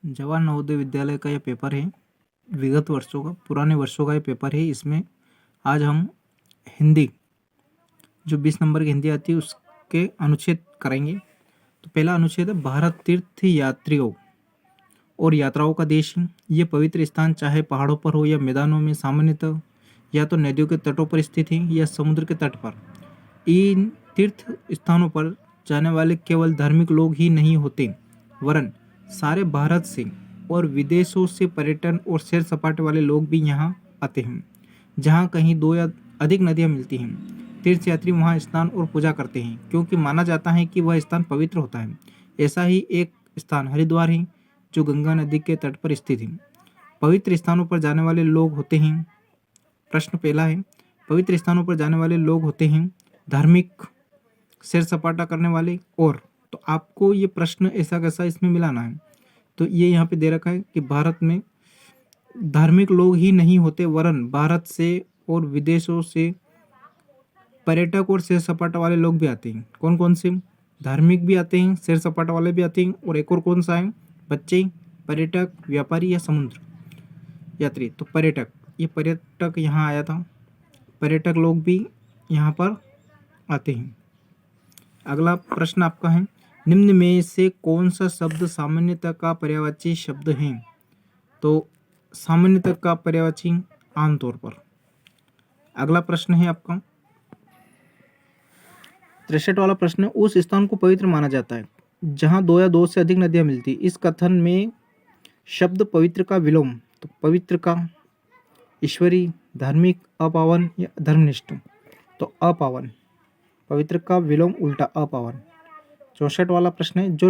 जवाहर नवोदय विद्यालय का यह पेपर है। विगत वर्षों का, पुराने वर्षों का ये पेपर है। इसमें आज हम हिंदी, जो 20 नंबर की हिंदी आती है, उसके अनुच्छेद करेंगे। तो पहला अनुच्छेद है, भारत तीर्थ यात्रियों और यात्राओं का देश है। ये पवित्र स्थान चाहे पहाड़ों पर हो या मैदानों में, सामान्यतः या तो नदियों के तटों पर स्थित है या समुद्र के तट पर। इन तीर्थ स्थानों पर जाने वाले केवल धार्मिक लोग ही नहीं होते, वरन सारे भारत से और विदेशों से पर्यटन और सैर सपाटे वाले लोग भी यहाँ आते हैं। जहाँ कहीं 2 या अधिक नदियाँ मिलती हैं, तीर्थयात्री वहाँ स्नान और पूजा करते हैं, क्योंकि माना जाता है कि वह स्थान पवित्र होता है। ऐसा ही एक स्थान हरिद्वार है, जो गंगा नदी के तट पर स्थित है। पवित्र स्थानों पर जाने वाले लोग होते हैं, प्रश्न पहला है, पवित्र स्थानों पर जाने वाले लोग होते हैं धार्मिक, सैर सपाटा करने वाले, और तो आपको ये प्रश्न ऐसा कैसा इसमें मिलाना है। तो ये यहाँ पे दे रखा है कि भारत में धार्मिक लोग ही नहीं होते, वरन भारत से और विदेशों से पर्यटक और सैर सपाटा वाले लोग भी आते हैं। कौन कौन से? धार्मिक भी आते हैं, सैर सपाटा वाले भी आते हैं, और एक और कौन सा है? बच्चे, पर्यटक, व्यापारी या समुद्र यात्री। तो पर्यटक, ये पर्यटक यहाँ आया था, पर्यटक लोग भी यहाँ पर आते हैं। अगला प्रश्न आपका है, निम्न में से कौन सा शब्द सामान्यतः का पर्यायवाची शब्द है? तो सामान्यतः का पर्यायवाची आमतौर पर। अगला प्रश्न है आपका 63 वाला प्रश्न है, उस स्थान को पवित्र माना जाता है जहाँ 2 या 2 से अधिक नदियाँ मिलती। इस कथन में शब्द पवित्र का विलोम, तो पवित्र का ईश्वरी, धार्मिक, अपावन या धर्मनिष्ठ। तो अपावन, पवित्र का विलोम उल्टा अपावन। 64 वाला प्रश्न है, जो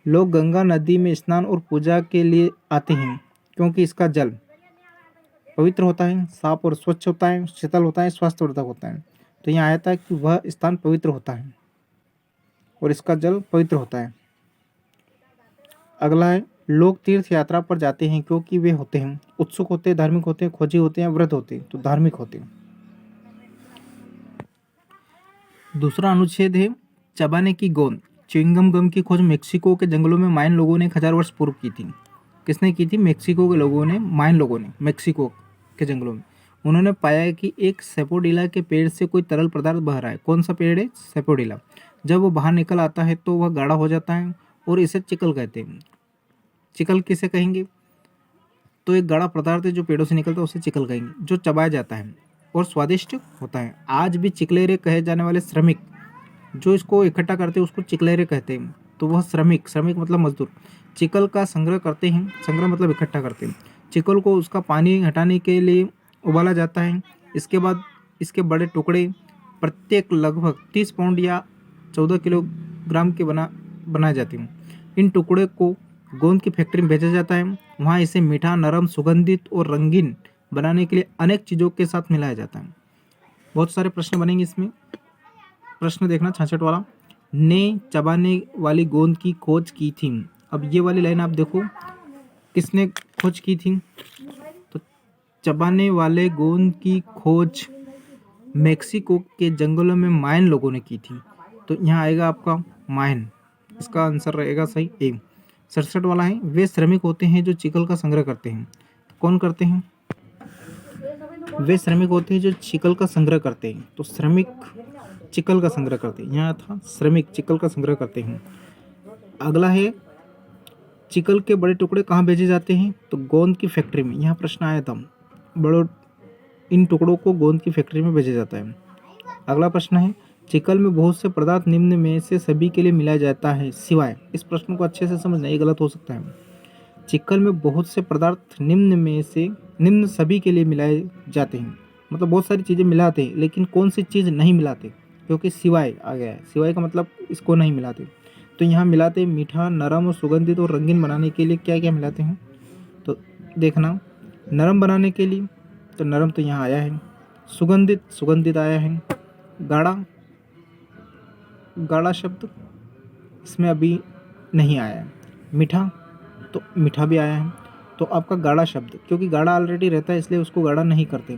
लोग गंगा नदी में स्नान और पूजा के लिए आते हैं, क्योंकि इसका जल पवित्र होता है, साफ और स्वच्छ होता है, शीतल होता है, स्वास्थ्यवर्धक होता है। तो यहाँ आया था कि वह स्थान पवित्र होता है और इसका जल पवित्र होता है। अगला है, लोग तीर्थ यात्रा पर जाते हैं क्योंकि वे होते हैं उत्सुक, होते हैं धार्मिक, होते हैं खोजी, होते हैं व्रत, होते हैं। तो धार्मिक होते हैं। दूसरा अनुच्छेद है, चबाने की गोंद, च्युइंगम गम की खोज मेक्सिको के जंगलों में मायन लोगों ने 1000 वर्ष पूर्व की थी। किसने की थी? मेक्सिको के लोगों ने, मायन लोगों ने मेक्सिको के जंगलों में। उन्होंने पाया कि एक सेपोडिला के पेड़ से कोई तरल पदार्थ बह रहा है। कौन सा पेड़ है? सेपोडिला। जब वो बाहर निकल आता है तो वह गाढ़ा हो जाता है और इसे चिकल कहते हैं। चिकल किसे कहेंगे? तो एक गाढ़ा पदार्थ है जो पेड़ों से निकलता है, उसे चिकल कहेंगे, जो चबाया जाता है और स्वादिष्ट होता है। आज भी चिकलेरे कहे जाने वाले श्रमिक जो इसको इकट्ठा करते हैं उसको चिकलेरे कहते हैं। तो वह श्रमिक मतलब मजदूर चिकल का संग्रह करते हैं। संग्रह मतलब इकट्ठा करते हैं। चिकल को उसका पानी हटाने के लिए उबाला जाता है। इसके बाद इसके बड़े टुकड़े, प्रत्येक लगभग 30 पाउंड या 14 किलोग्राम के बनाए जाते हैं। इन टुकड़े को गोंद की फैक्ट्री में भेजा जाता है। वहाँ इसे मीठा, नरम, सुगंधित और रंगीन बनाने के लिए अनेक चीज़ों के साथ मिलाया जाता है। बहुत सारे प्रश्न बनेंगे इसमें। प्रश्न देखना 66 वाला, ने चबाने वाली गोंद की खोज की थी। अब ये वाली लाइन आप देखो, किसने खोज की थी? तो चबाने वाले गोंद की खोज मेक्सिको के जंगलों में मायन लोगों ने की थी। तो यहाँ आएगा आपका मायन, इसका आंसर रहेगा सही ए। 67 वाला है, वे श्रमिक होते हैं जो चिकल का संग्रह करते हैं। तो कौन करते हैं? वे श्रमिक होते हैं जो चिकल का संग्रह करते हैं। तो श्रमिक चिकल का संग्रह करते हैं। यहाँ था श्रमिक चिकल का संग्रह करते हैं। अगला है, चिकल के बड़े टुकड़े कहाँ भेजे जाते हैं? तो गोंद की फैक्ट्री में। यहाँ प्रश्न आया था, इन टुकड़ों को गोंद की फैक्ट्री में भेजा जाता है। अगला प्रश्न है, चिकल में बहुत से पदार्थ निम्न में से सभी के लिए मिलाया जाता है सिवाय। इस प्रश्न को अच्छे से समझना, ये गलत हो सकता है। चिकल में बहुत से पदार्थ निम्न सभी के लिए मिलाए जाते हैं, मतलब बहुत सारी चीज़ें मिलाते हैं, लेकिन कौन सी चीज़ नहीं मिलाते? क्योंकि सिवाय आ गया है। सिवाय का मतलब इसको नहीं मिलाते। तो यहाँ मिलाते हैं मीठा, नरम और सुगंधित और रंगीन बनाने के लिए क्या क्या मिलाते हैं? तो देखना, नरम बनाने के लिए तो नरम तो यहाँ आया है, सुगंधित आया है, गाढ़ा शब्द इसमें अभी नहीं आया है, मीठा तो मीठा भी आया है। तो आपका गाढ़ा शब्द, क्योंकि गाढ़ा ऑलरेडी रहता है इसलिए उसको गाढ़ा नहीं करते।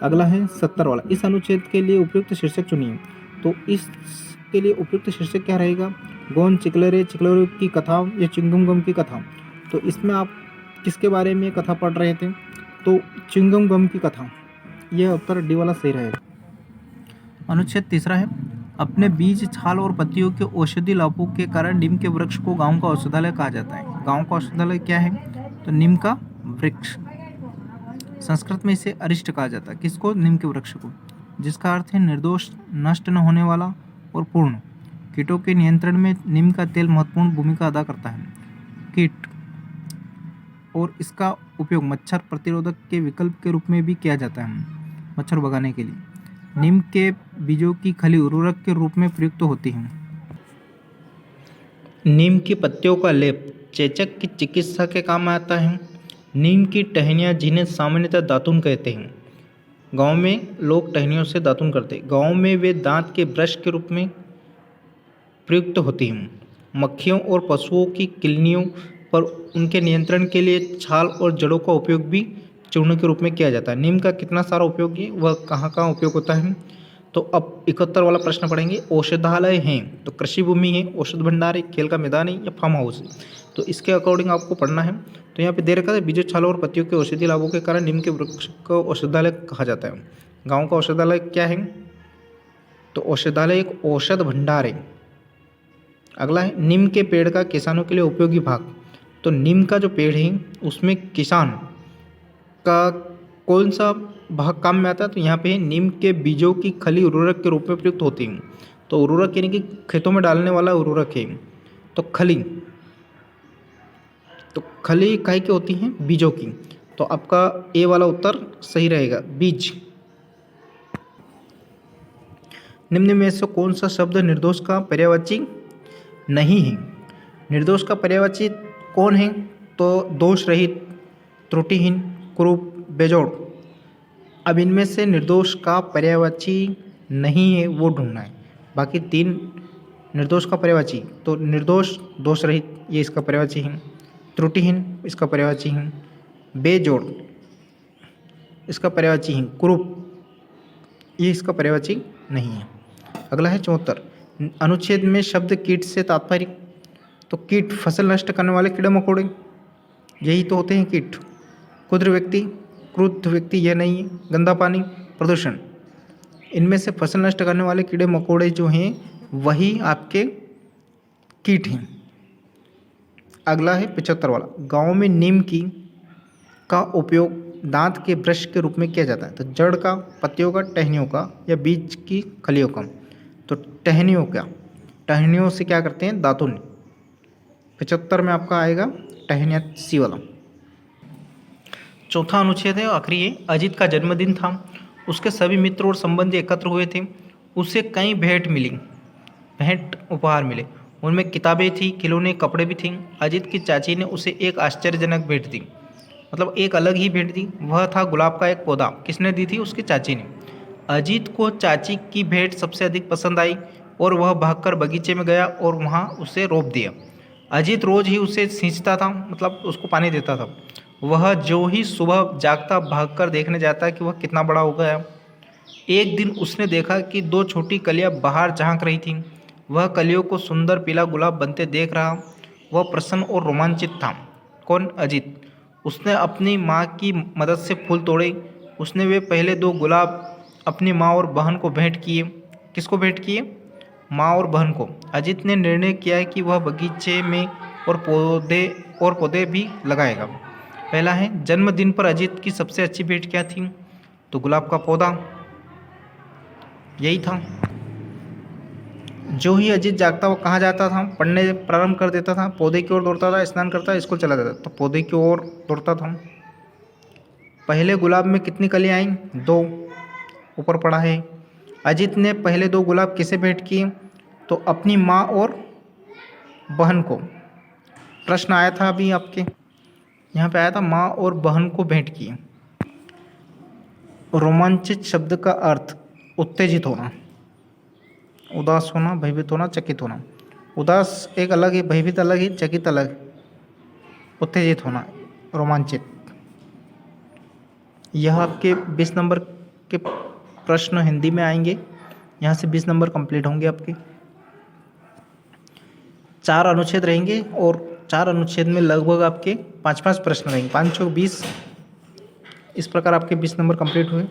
अगला है 70 वाला, इस अनुच्छेद के लिए उपयुक्त शीर्षक चुनिए। तो इसके लिए उपयुक्त शीर्षक क्या रहेगा? गोंद चिकलरे चिकलरे की कथा या च्युइंगम गम की कथा। तो इसमें आप किसके बारे में कथा पढ़ रहे थे? तो च्युइंगम गम की कथा। यह उत्तर डी वाला सही रहेगा। अनुच्छेद 3 है, अपने बीज, छाल और पत्तियों के औषधि लाभों के कारण नीम के वृक्ष को गांव का औषधालय कहा जाता है। गांव का औषधालय क्या है? तो नीम का वृक्ष। संस्कृत में इसे अरिष्ट कहा जाता है। किसको? नीम के वृक्ष को, जिसका अर्थ है निर्दोष, नष्ट न होने वाला और पूर्ण। कीटों के नियंत्रण में नीम का तेल महत्वपूर्ण भूमिका अदा करता है। कीट और इसका उपयोग मच्छर प्रतिरोधक के विकल्प के रूप में भी किया जाता है, मच्छर भगाने के लिए। नीम के बीजों की खली उर्वरक के रूप में प्रयुक्त होती है। नीम की पत्तियों का लेप चेचक की चिकित्सा के काम आता है। नीम की टहनियाँ, जिन्हें सामान्यतः दातुन कहते हैं, गांव में लोग टहनियों से दातुन करते हैं। गांव में वे दांत के ब्रश के रूप में प्रयुक्त होती हैं। मक्खियों और पशुओं की किलनियों पर उनके नियंत्रण के लिए छाल और जड़ों का उपयोग भी चूर्ण के रूप में किया जाता है। नीम का कितना सारा उपयोग है, वह कहाँ कहाँ उपयोग होता है? तो अब 71 वाला प्रश्न पढ़ेंगे। औषधालय हैं तो कृषि भूमि है, औषध भंडार है, खेल का मैदान है या फार्म हाउस है? तो इसके अकॉर्डिंग आपको पढ़ना है। तो यहाँ पे दे रखा है, बीजों, छालों और पत्तियों के औषधि लाभों के कारण नीम के वृक्ष को औषधालय कहा जाता है। गाँव का औषधालय क्या है? तो औषधालय एक औषध भंडार है। अगला है, नीम के पेड़ का किसानों के लिए उपयोगी भाग। तो नीम का जो पेड़ है उसमें किसान का कौन सा भाग काम में आता है? तो यहाँ पे नीम के बीजों की खली उर्वरक के रूप में प्रयुक्त होती है। तो उर्वरक यानी कि खेतों में डालने वाला उर्वरक है। तो खली, तो खली काहे की होती हैं? बीजों की। तो आपका ए वाला उत्तर सही रहेगा, बीज। निम्न में से कौन सा शब्द निर्दोष का पर्यायवाची नहीं है? निर्दोष का पर्यायवाची कौन है? तो दोष रहित, त्रुटिहीन, कुरूप, बेजोड़। अब इनमें से निर्दोष का पर्यायवाची नहीं है वो ढूंढना है। बाकी 3 निर्दोष का पर्यायवाची, तो निर्दोष, दोष रहित, ये इसका पर्यायवाची है। त्रुटिहीन इसका पर्यायवाची है। बेजोड़ इसका पर्यायवाची है। कुरूप ये इसका पर्यायवाची नहीं है। अगला है 74। अनुच्छेद में शब्द कीट से तात्पर्य। तो कीट फसल नष्ट करने वाले कीड़े मकोड़े, यही तो होते हैं कीट। क्षुद्र व्यक्ति, क्रुद्ध व्यक्ति, यह नहीं है। गंदा पानी, प्रदूषण, इनमें से फसल नष्ट करने वाले कीड़े मकोड़े जो हैं वही आपके कीट हैं। अगला है 75 वाला। गांव में नीम की का उपयोग दांत के ब्रश के रूप में किया जाता है। तो जड़ का, पत्तियों का, टहनियों का या बीज की खलियों का? तो टहनियों का। टहनियों से क्या करते हैं? दातुन। 75 में आपका आएगा टहनिया, सी वाला। चौथा अनुच्छेद है, आखिरी है। अजीत का जन्मदिन था, उसके सभी मित्र और संबंधी एकत्र हुए थे, उसे कई भेंट मिली, भेंट उपहार मिले। उनमें किताबें थी, खिलौने, कपड़े भी थी। अजीत की चाची ने उसे एक आश्चर्यजनक भेंट दी, मतलब एक अलग ही भेंट दी। वह था गुलाब का एक पौधा। किसने दी थी? उसकी चाची ने। अजीत को चाची की भेंट सबसे अधिक पसंद आई और वह भागकर बगीचे में गया और वहाँ उसे रोप दिया। अजीत रोज ही उसे सींचता था, मतलब उसको पानी देता था। वह जो ही सुबह जागता, भागकर देखने जाता कि वह कितना बड़ा हो गया। एक दिन उसने देखा कि 2 छोटी कलियां बाहर झांक रही थीं। वह कलियों को सुंदर पीला गुलाब बनते देख रहा। वह प्रसन्न और रोमांचित था। कौन? अजीत। उसने अपनी माँ की मदद से फूल तोड़े। उसने वे पहले 2 गुलाब अपनी माँ और बहन को भेंट किए। किसको भेंट किए? माँ और बहन को। अजीत ने निर्णय किया कि वह बगीचे में और पौधे भी लगाएगा। पहला है, जन्मदिन पर अजीत की सबसे अच्छी भेंट क्या थी? तो गुलाब का पौधा, यही था। जो ही अजीत जागता वो कहाँ जाता था? पढ़ने प्रारंभ कर देता था, पौधे की ओर दौड़ता था, स्नान करता, स्कूल चला जाता। तो पौधे की ओर दौड़ता था। पहले गुलाब में कितनी कलियाँ आईं? 2, ऊपर पड़ा है। अजीत ने पहले 2 गुलाब किसे भेंट किए? तो अपनी माँ और बहन को। प्रश्न आया था अभी आपके यहाँ पे, आया था माँ और बहन को भेंट किए। रोमांचित शब्द का अर्थ उत्तेजित होना, उदास होना, भयभीत होना, चकित होना। उदास एक अलग है, भयभीत अलग है, चकित अलग। उत्तेजित होना, रोमांचित। यह आपके 20 नंबर के प्रश्न हिंदी में आएंगे। यहाँ से 20 नंबर कंप्लीट होंगे आपके। 4 अनुच्छेद रहेंगे और 4 अनुच्छेद में लगभग आपके 5-5 प्रश्न रहेंगे, 5 चौक 20। इस प्रकार आपके 20 नंबर कंप्लीट हुए।